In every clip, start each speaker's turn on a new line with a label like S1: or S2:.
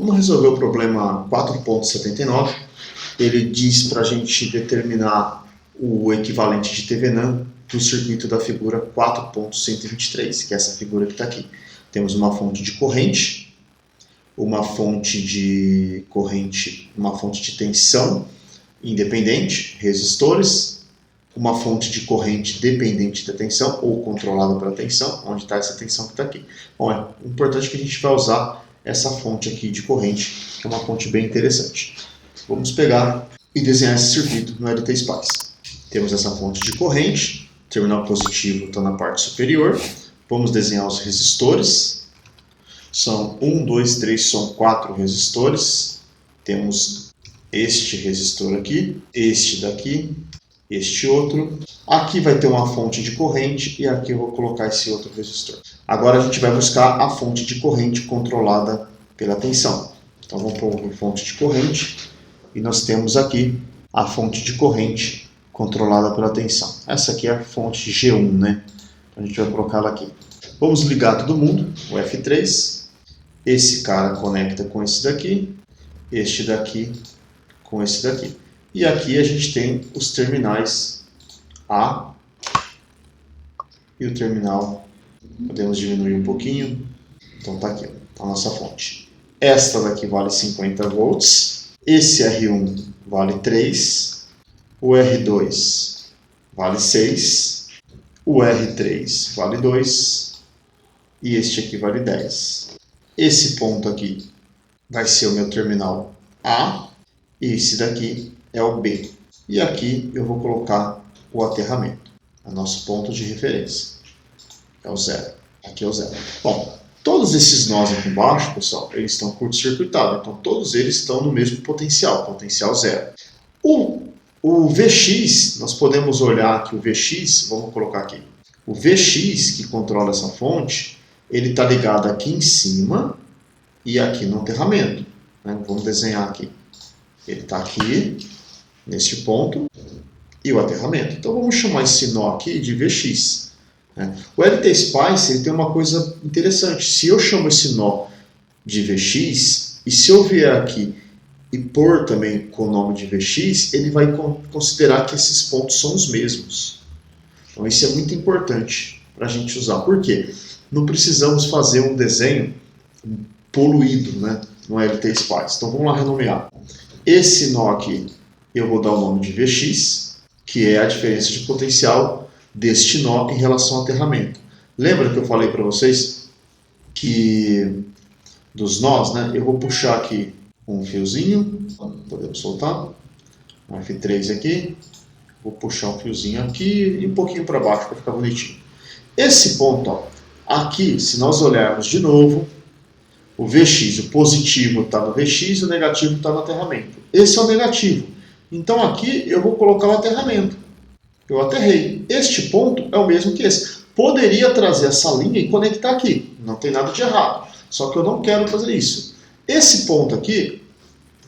S1: Vamos resolver o problema 4.79. Ele diz para a gente determinar o equivalente de TVNAND do circuito da figura 4.123, que é essa figura que está aqui. Temos uma fonte de corrente, uma fonte de tensão independente, resistores, uma fonte de corrente dependente da tensão ou controlada pela tensão, onde está essa tensão que está aqui. Bom, é importante que a gente vai usar essa fonte aqui de corrente, que é uma fonte bem interessante. Vamos pegar e desenhar esse circuito no LT-Spice. Temos essa fonte de corrente, o terminal positivo está na parte superior. Vamos desenhar os resistores. São 1, 2, 3, são 4 resistores. Temos este resistor aqui, este daqui, este outro. Aqui vai ter uma fonte de corrente e aqui eu vou colocar esse outro resistor. Agora a gente vai buscar a fonte de corrente controlada pela tensão. Então vamos pôr a fonte de corrente e nós temos aqui a fonte de corrente controlada pela tensão. Essa aqui é a fonte G1, né? Então a gente vai colocá-la aqui. Vamos ligar todo mundo, o F3. Esse cara conecta com esse daqui, este daqui com esse daqui. E aqui a gente tem os terminais A e o terminal. Podemos diminuir um pouquinho. Então tá aqui, a nossa fonte. Esta daqui vale 50 volts. Esse R1 vale 3. O R2 vale 6. O R3 vale 2. E este aqui vale 10. Esse ponto aqui vai ser o meu terminal A. E esse daqui é o B. E aqui eu vou colocar o aterramento. É o nosso ponto de referência. É o 0. Aqui é o 0. Bom, todos esses nós aqui embaixo, pessoal, eles estão curto-circuitados. Então todos eles estão no mesmo potencial, potencial 0. O Vx, nós podemos olhar aqui o Vx, vamos colocar aqui. O Vx, que controla essa fonte, ele está ligado aqui em cima e aqui no aterramento. Né? Vamos desenhar aqui. Ele está aqui, neste ponto, e o aterramento. Então vamos chamar esse nó aqui de Vx. Né? O LT-Spice ele tem uma coisa interessante. Se eu chamo esse nó de Vx, e se eu vier aqui e pôr também com o nome de Vx, ele vai considerar que esses pontos são os mesmos. Então isso é muito importante para a gente usar. Por quê? Não precisamos fazer um desenho poluído, né, no LT-Spice. Então vamos lá renomear. Esse nó aqui eu vou dar o nome de Vx, que é a diferença de potencial deste nó em relação ao aterramento. Lembra que eu falei para vocês que dos nós, né, eu vou puxar aqui um fiozinho, podemos soltar, um F3 aqui, vou puxar um fiozinho aqui e um pouquinho para baixo para ficar bonitinho. Esse ponto, ó, aqui, se nós olharmos de novo, o Vx, o positivo está no Vx e o negativo está no aterramento. Esse é o negativo. Então aqui eu vou colocar o aterramento. Eu aterrei. Este ponto é o mesmo que esse. Poderia trazer essa linha e conectar aqui. Não tem nada de errado. Só que eu não quero fazer isso. Esse ponto aqui,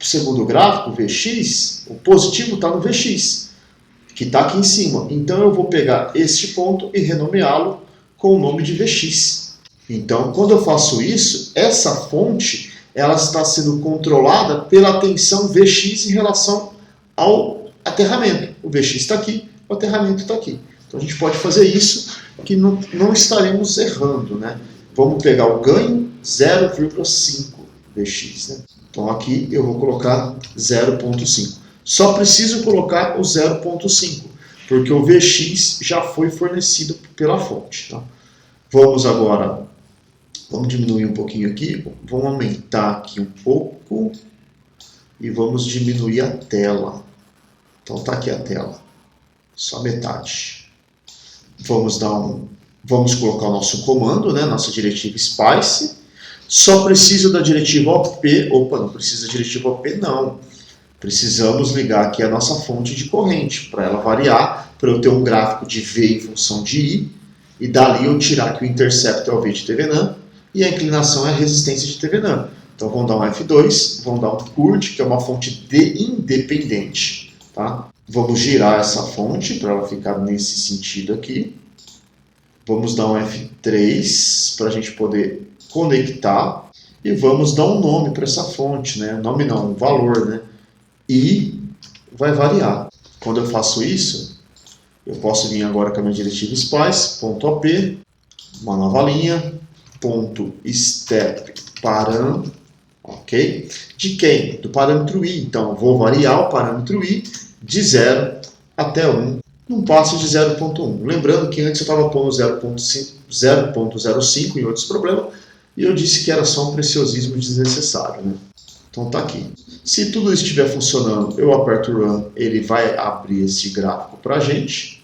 S1: segundo o gráfico, o Vx, o positivo está no Vx, que está aqui em cima. Então eu vou pegar este ponto e renomeá-lo com o nome de Vx. Então, quando eu faço isso, essa fonte ela está sendo controlada pela tensão Vx em relação ao aterramento. O Vx está aqui, o aterramento está aqui. Então a gente pode fazer isso que não estaremos errando, né? Vamos pegar o ganho 0,5 Vx. Né? Então aqui eu vou colocar 0,5. Só preciso colocar o 0,5, porque o Vx já foi fornecido pela fonte. Tá? Vamos agora, vamos diminuir um pouquinho aqui, vamos aumentar aqui um pouco e vamos diminuir a tela. Então tá aqui a tela, só metade. Vamos colocar o nosso comando, né, nossa diretiva SPICE. Só preciso da diretiva OP. Opa, não precisa da diretiva OP, não. Precisamos ligar aqui a nossa fonte de corrente, para ela variar, para eu ter um gráfico de V em função de I, e dali eu tirar aqui o intercepto é o V de TVNAND, e a inclinação é a resistência de TVNAND. Então vamos dar um F2, vamos dar um CURT, que é uma fonte independente. Tá? Vamos girar essa fonte para ela ficar nesse sentido aqui. Vamos dar um F3 para a gente poder conectar. e vamos dar um nome para essa fonte, né? Nome não, um valor, né? E vai variar. Quando eu faço isso, eu posso vir agora com a minha diretiva splice.op, uma nova linha, .step param, ok? De quem? Do parâmetro i. Então, eu vou variar o parâmetro i de 0 até 1, num passo de 0.1. Lembrando que antes eu estava pondo 0.05 em outros problemas, e eu disse que era só um preciosismo desnecessário, né? Então tá aqui. Se tudo isso estiver funcionando, eu aperto Run, ele vai abrir esse gráfico para a gente.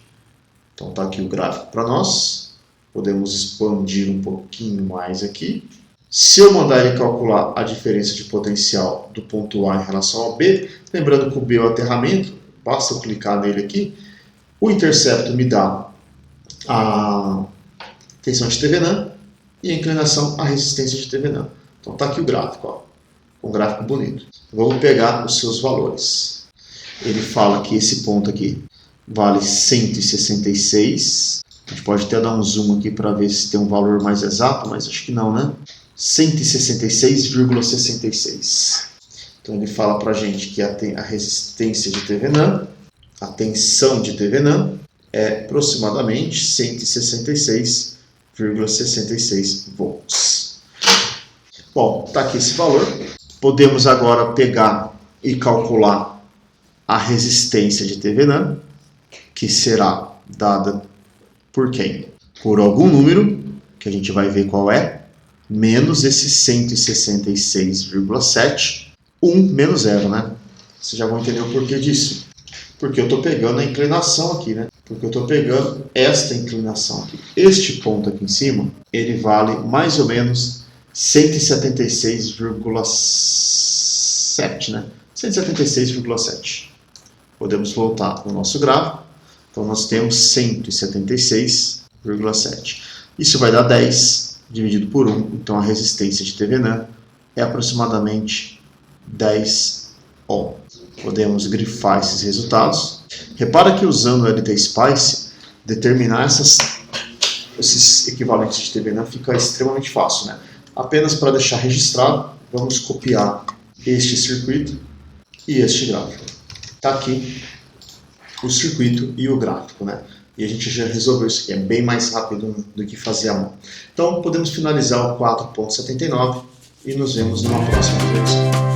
S1: Então tá aqui o gráfico para nós. Podemos expandir um pouquinho mais aqui. Se eu mandar ele calcular a diferença de potencial do ponto A em relação ao B, lembrando que o B é o aterramento, basta eu clicar nele aqui, o intercepto me dá a tensão de Thevenin e a inclinação, a resistência de Thevenin. Então está aqui o gráfico, ó, um gráfico bonito. Vamos pegar os seus valores. Ele fala que esse ponto aqui vale 166. A gente pode até dar um zoom aqui para ver se tem um valor mais exato, mas acho que não, né? 166,66. Então ele fala para a gente que a resistência de Thevenin, a tensão de Thevenin, é aproximadamente 166,66 volts. Bom, está aqui esse valor. Podemos agora pegar e calcular a resistência de Thevenin, que será dada por quem? Por algum número, que a gente vai ver qual é, menos esse 166,7, 1 menos 0, né? Vocês já vão entender o porquê disso. Porque eu estou pegando a inclinação aqui, né? Porque eu estou pegando esta inclinação aqui. Este ponto aqui em cima, ele vale mais ou menos 176,7, né? 176,7. Podemos voltar no nosso gráfico. Então nós temos 176,7. Isso vai dar 10 dividido por 1. Então a resistência de Thevenin é aproximadamente 10 ohm. Podemos grifar esses resultados. Repara que usando o LT-Spice, determinar esses equivalentes de Thevenin fica extremamente fácil, né? Apenas para deixar registrado, vamos copiar este circuito e este gráfico. Está aqui o circuito e o gráfico, né? E a gente já resolveu isso aqui, é bem mais rápido do que fazer a mão. Então podemos finalizar o 4.79 e nos vemos numa próxima vez.